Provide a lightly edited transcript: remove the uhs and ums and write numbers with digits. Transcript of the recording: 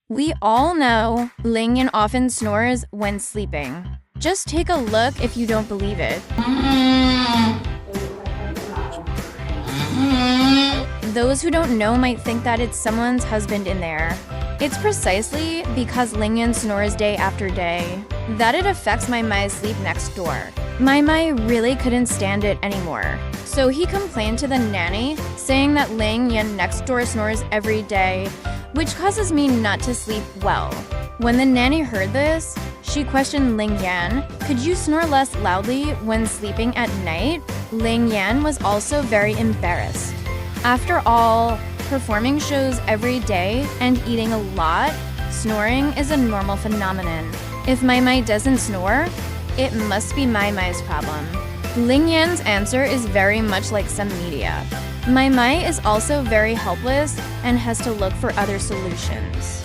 We all know Ling Yan often snores when sleeping. Just take a look if you don't believe it. Those who don't know might think that it's someone's husband in there. It's precisely because Ling Yan snores day after day that it affects my Mai's sleep next door. My Mai really couldn't stand it anymore, so he complained to the nanny, saying that Ling Yan next door snores every day, which causes me not to sleep well. When the nanny heard this, she questioned Ling Yan, "Could you snore less loudly when sleeping at night?" Ling Yan was also very embarrassed. After all, performing shows every day and eating a lot, snoring is a normal phenomenon. If Mai Mai doesn't snore, it must be Mai Mai's problem. Ling Yan's answer is very much like some media. Mai Mai is also very helpless and has to look for other solutions.